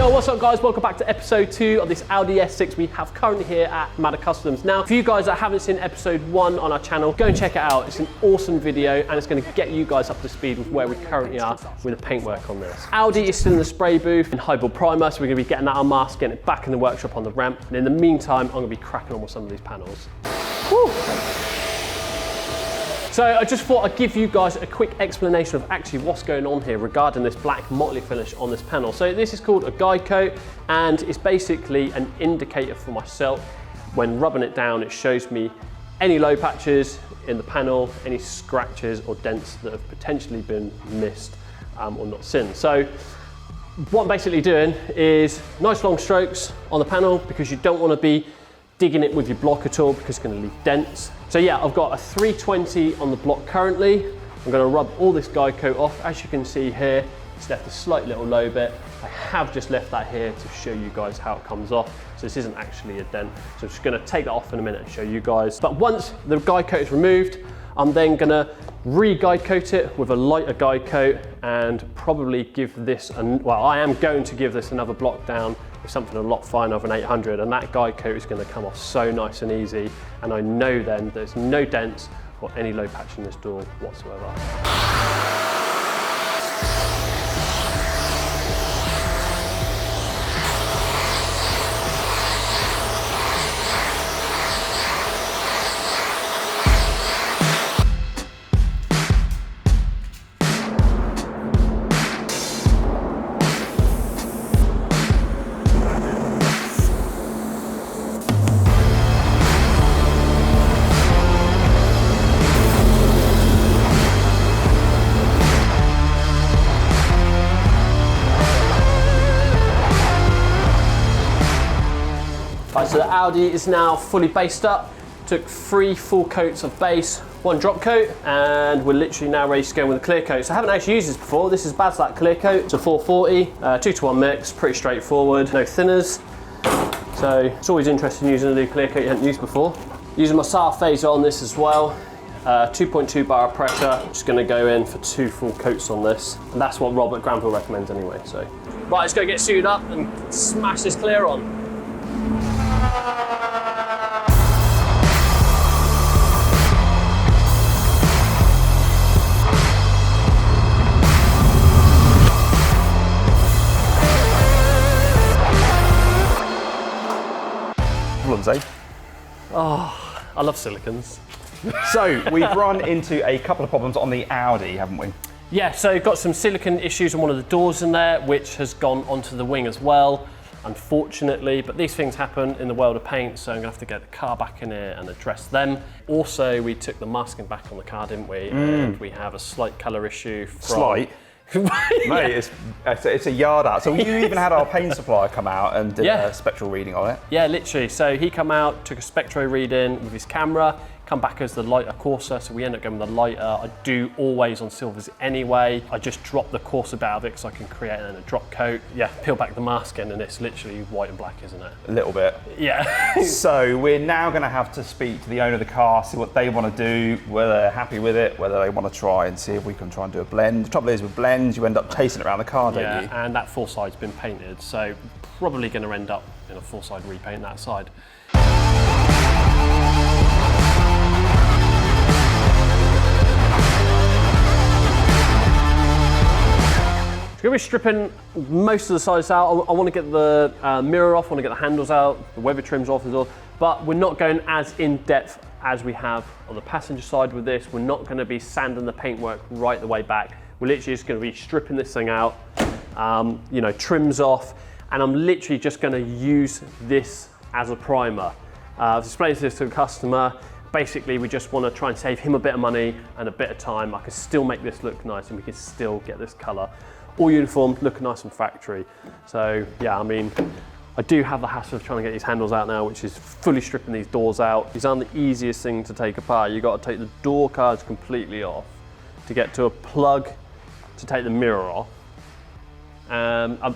Yo, what's up guys? Welcome back to episode 2 of this Audi S6 we have currently here at maddercustoms. Now, for you guys that haven't seen episode 1 on our channel, go and check it out. It's an awesome video and it's going to get you guys up to speed with where we currently are with the paintwork on this. Audi is still in the spray booth in highball primer, so we're going to be getting that unmasked, getting it back in the workshop on the ramp. And in the meantime, I'm going to be cracking on with some of these panels. Woo. So I just thought I'd give you guys a quick explanation of actually what's going on here regarding this black motley finish on this panel. So this is called a guide coat and it's basically an indicator for myself. When rubbing it down, it shows me any low patches in the panel, any scratches or dents that have potentially been missed or not seen. So what I'm basically doing is nice long strokes on the panel because you don't want to be digging it with your block at all because it's going to leave dents. So yeah, I've got a 320 on the block currently. I'm going to rub all this guide coat off. As you can see here, it's left a slight little low bit. I have just left that here to show you guys how it comes off. So this isn't actually a dent. So I'm just going to take that off in a minute and show you guys. But once the guide coat is removed, I'm then going to re-guide coat it with a lighter guide coat and probably give this, well, I am going to give this another block down with something a lot finer of an 800, and that guide coat is going to come off so nice and easy, and I know then there's no dents or any low patch in this door whatsoever. Right, so the Audi is now fully based up. Took 3 full coats of base, 1 drop coat, and we're literally now ready to go with the clear coat. So I haven't actually used this before. This is Badslack clear coat. It's a 440, 2-to-1 mix, pretty straightforward, no thinners. So it's always interesting using a new clear coat you haven't used before. Using my SAR phaser on this as well. 2.2 bar of pressure. Just going to go in for 2 full coats on this, and that's what Robert Granville recommends anyway. So right, let's go get suited up and smash this clear on. Oh, I love silicons. So we've run into a couple of problems on the Audi, haven't we? Yeah, so got some silicon issues on one of the doors in there, which has gone onto the wing as well, unfortunately, but these things happen in the world of paint, so I'm gonna have to get the car back in here and address them. Also, we took the masking back on the car, didn't we? And we have a slight colour issue from... Slight? Mate, it's a yard out. So you even had our paint supplier come out and did a spectral reading on it? Yeah, literally. So he come out, took a spectro reading with his camera, come back as the lighter Corsa, so we end up going with the lighter. I do always on silvers anyway. I just drop the Corsa bit of it so I can create then a drop coat. Yeah, peel back the masking and it's literally white and black, isn't it? A little bit. Yeah. So we're now going to have to speak to the owner of the car, see what they want to do, whether they're happy with it, whether they want to try and see if we can try and do a blend. The trouble is with blends, you end up chasing it around the car, don't you? Yeah, and that full side's been painted, so probably going to end up in a full side repaint that side. I'm going to be stripping most of the sides out. I want to get the mirror off, I want to get the handles out, the weather trims off as well, but we're not going as in depth as we have on the passenger side with this. We're not going to be sanding the paintwork right the way back. We're literally just going to be stripping this thing out, you know, trims off, and I'm literally just going to use this as a primer. I've explained this to the customer. Basically, we just want to try and save him a bit of money and a bit of time. I can still make this look nice and we can still get this colour all uniform, looking nice and factory. So yeah, I mean, I do have the hassle of trying to get these handles out now, which is fully stripping these doors out. These aren't the easiest thing to take apart. You've got to take the door cards completely off to get to a plug to take the mirror off.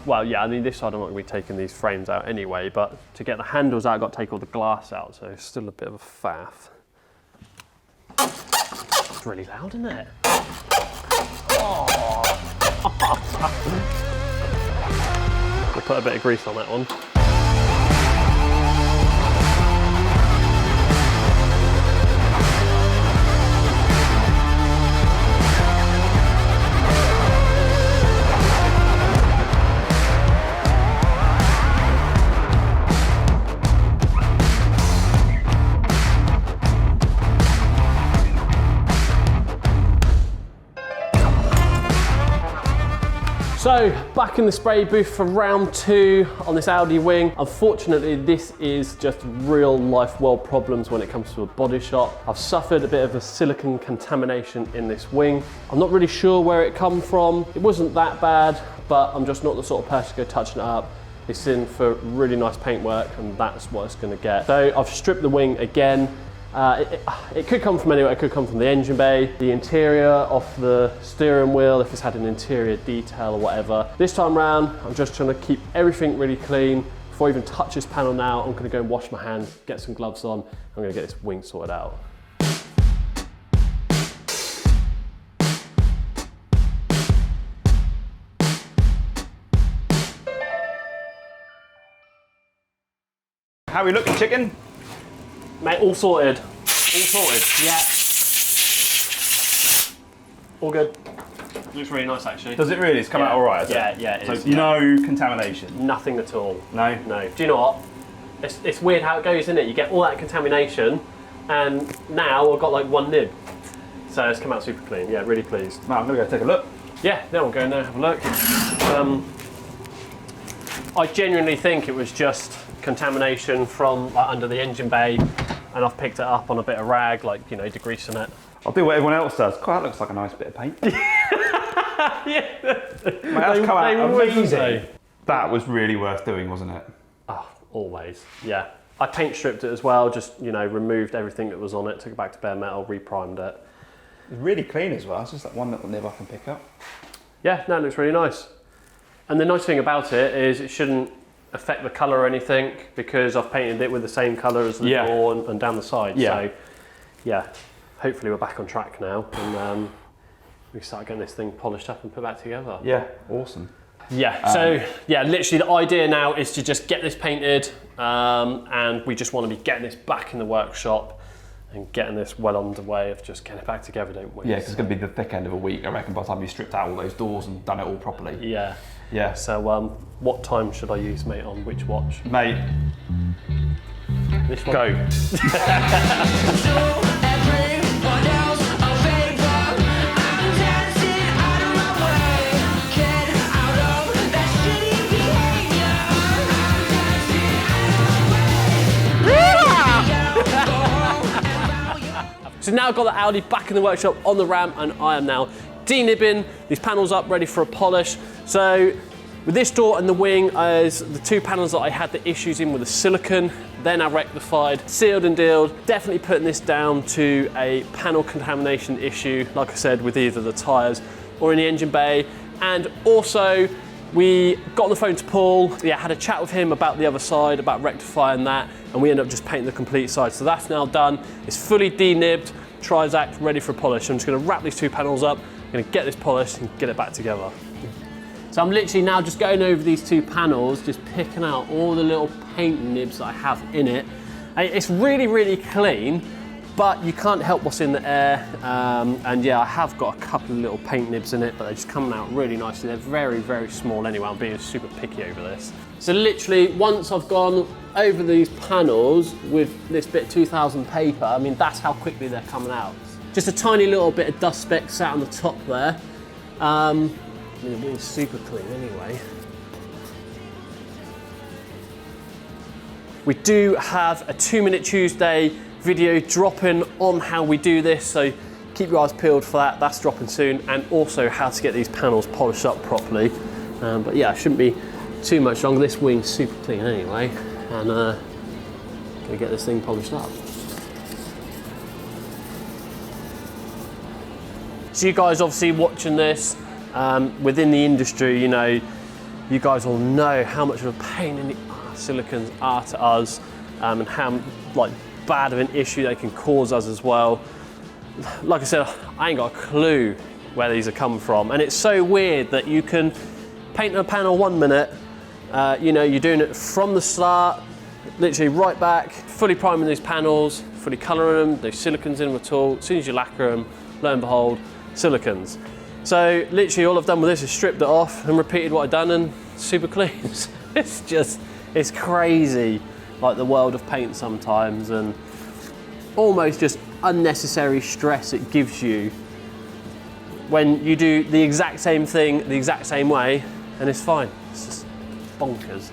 Well, yeah, I mean, this side I'm not going to be taking these frames out anyway, but to get the handles out, I've got to take all the glass out, so it's still a bit of a faff. It's really loud, isn't it? Oh. We'll put a bit of grease on that one. So, back in the spray booth for round 2 on this Audi wing. Unfortunately, this is just real life world problems when it comes to a body shop. I've suffered a bit of a silicone contamination in this wing. I'm not really sure where it come from. It wasn't that bad, but I'm just not the sort of person to go touching it up. It's in for really nice paintwork, and that's what it's gonna get. So I've stripped the wing again. It could come from anywhere. It could come from the engine bay, the interior off the steering wheel, if it's had an interior detail or whatever. This time round, I'm just trying to keep everything really clean. Before I even touch this panel now, I'm gonna go and wash my hands, get some gloves on. I'm gonna get this wing sorted out. How are we looking, chicken? Mate, all sorted. All sorted, yeah. All good. Looks really nice, actually. Does it really? It's come out all right, is yeah, it? Yeah, it so is. No contamination? Nothing at all. No? No. Do you know what? It's weird how it goes, isn't it? You get all that contamination, and now I've got like one nib. So it's come out super clean. Yeah, really pleased. Now I'm gonna go take a look. Yeah, then we'll go in there and have a look. I genuinely think it was just contamination from like, under the engine bay, and I've picked it up on a bit of rag, like, you know, degreasing it. I'll do what everyone else does. God, that looks like a nice bit of paint. Yeah. Mate, that's come out amazing. Say. That was really worth doing, wasn't it? Oh, always, yeah. I paint stripped it as well, just, you know, removed everything that was on it, took it back to bare metal, reprimed it. It's really clean as well. It's just that one little nib I can pick up. Yeah, no, it looks really nice. And the nice thing about it is it shouldn't affect the colour or anything, because I've painted it with the same colour as the door and down the side. Yeah. So, yeah, hopefully we're back on track now, and we start getting this thing polished up and put back together. Yeah, awesome. Yeah, so yeah, literally the idea now is to just get this painted, and we just want to be getting this back in the workshop and getting this well underway of just getting it back together, don't we? Yeah, because it's going to be the thick end of a week, I reckon, by the time you stripped out all those doors and done it all properly. Yeah. Yeah. So what time should I use, mate, on which watch? Mate, this one? go. So now I've got the Audi back in the workshop on the ramp, and I am now denibbing these panels up ready for a polish. So with this door and the wing, as the two panels that I had the issues in with the silicone, then I rectified, sealed and dealed, definitely putting this down to a panel contamination issue, like I said, with either the tyres or in the engine bay. And also we got on the phone to Paul, had a chat with him about the other side, about rectifying that, and we ended up just painting the complete side. So that's now done. It's fully denibbed, Trizact, ready for polish. I'm just gonna wrap these two panels up, I'm gonna get this polished and get it back together. So I'm literally now just going over these two panels, just picking out all the little paint nibs that I have in it. It's really, really clean, but you can't help what's in the air. And yeah, I have got a couple of little paint nibs in it, but they're just coming out really nicely. They're very, very small anyway. I'm being super picky over this. So literally, once I've gone over these panels with this bit 2000 paper, I mean, that's how quickly they're coming out. Just a tiny little bit of dust speck sat on the top there. I mean, they're being super clean anyway. We do have a 2 Minute Tuesday video dropping on how we do this, so keep your eyes peeled for that. That's dropping soon, and also how to get these panels polished up properly. But yeah, it shouldn't be too much longer. This wing's super clean anyway, and gonna get this thing polished up. So you guys obviously watching this within the industry, you know, you guys all know how much of a pain in the silicones are to us, and how like bad of an issue they can cause us as well. Like I said, I ain't got a clue where these are coming from, and it's so weird that you can paint a panel 1 minute, You know, you're doing it from the start, literally right back, fully priming these panels, fully colouring them, those silicones in them at all. As soon as you lacquer them, lo and behold, silicones. So literally all I've done with this is stripped it off and repeated what I've done, and super clean. It's crazy, like the world of paint sometimes, and almost just unnecessary stress it gives you when you do the exact same thing the exact same way and it's fine. It's just bonkers.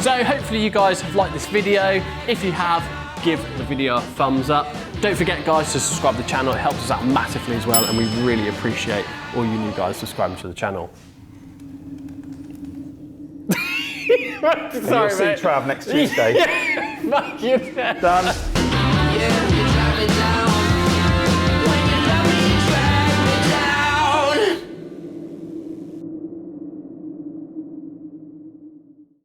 So hopefully you guys have liked this video. If you have, give the video a thumbs up. Don't forget guys to subscribe to the channel, it helps us out massively as well, and we really appreciate all you new guys subscribing to the channel. Sorry, you'll see Trav next Tuesday. Yeah, fuck you. Done. Yeah.